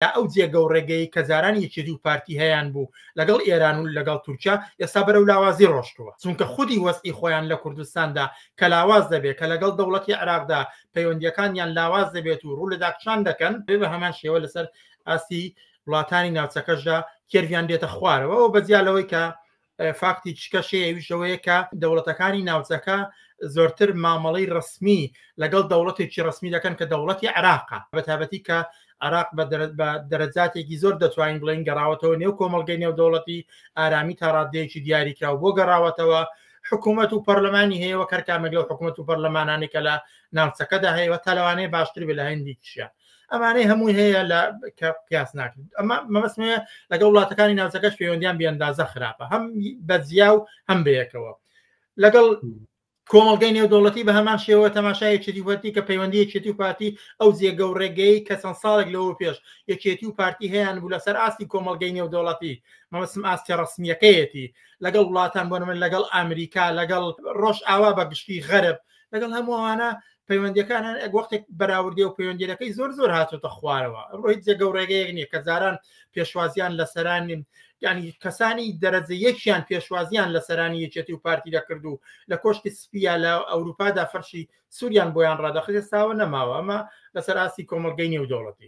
ئەو جێگە و ڕێگەی کە جارانی یەکێتی و پارتی هەیەیان بوو لەگەڵ ئێران و لەگەڵ تورکیا ئێستا بەرەو لاوازی ڕۆشتووە، چونکە خودی وەسعی خۆیان لە کوردستاندا کە لاواز دەبێت کە لەگەڵ دەوڵەتی عێراقدا پەیوەندیەکانیان لاواز دەبێت و ڕوو لە داکشان دەکەن بە هەمان شێوە لەسەر ئاسی وڵاتانی ناوچەکەشدا کێرویان دێتە خوارەوە و بەجیالەوەی کە فاکتی چکەشەیەویشەوەیە کە دەوڵەتەکانی ناوچەکە زۆرتر مامەڵەی ڕسمی لەگەڵ دەوڵەتێکی ڕسمی دەکەن کە دەوڵەتی عێراقە بەتابەتی کە عێراق بە دەرەجاتێکی زۆر دەتوانین بڵێن گەڕاوەتەوە نێو کۆمەڵگەی نێودەوڵەتی ئارامی تا ڕادەیەکی دیاریکراوە بۆ گەڕاوەتەوە حکوومەت و پەرلەمانی هەیەوە کارکامێک لەو حکوومەت و پەرلەمانانی کە لە ناوچەکەدا هەیەوە تا لەوانەیە باشتر بێ لە هەندێکیشە ئەمانەی هەمووی هەیە لە قیاس ناکرد ئەمە مەبەستمەیە لەگەڵ وڵاتەکانی ناوچەکەش پەیوەندیان بێئەندازە خراپە هەم بەجیا و هەم بەیەکەوە لەگەڵ کۆمەڵگەی نێودەوڵەتی بە هەمان شێوە تەماشای یەکێتی و پارتی کە پەیوەندی یەکێتی و پارتی ئەو جێگە و ڕێگەی کە چەند ساڵێک لەوە پێش یەکێتی و پارتی هەیەیان بوو لەسەر ئاستی کۆمەڵگەی نێودەوڵەتی مەبەستم ئاستی ڕسمیەکەیەتی لەگەڵ وڵاتان بۆ نمونە لەگەڵ ئەمریکا لەگەڵ ڕۆژ ئاوا بە گشتی غەرب لەگەڵ هەمووانە پەیوەندیەکانان وەختێک بەراوردی و پەیوەندیەکەی زۆر هاتوتە خوارەوە ئەمڕۆ هیچ جێگە و ڕێگەیەک نییە کە جاران پێشوازیان لە سەرانی ینی کەسانی دەرەجە یەکیان پێشوازیان لە سەرانی یەکێتی و پارتی دەکرد و لە کۆشتی سپیا لە ئەوروپادا فەرشی سووریان بۆیان ڕادەخست ئێستاوە نەماوە ئەمە لەسەر ئاستی کۆمەڵگەی نێودەوڵەتی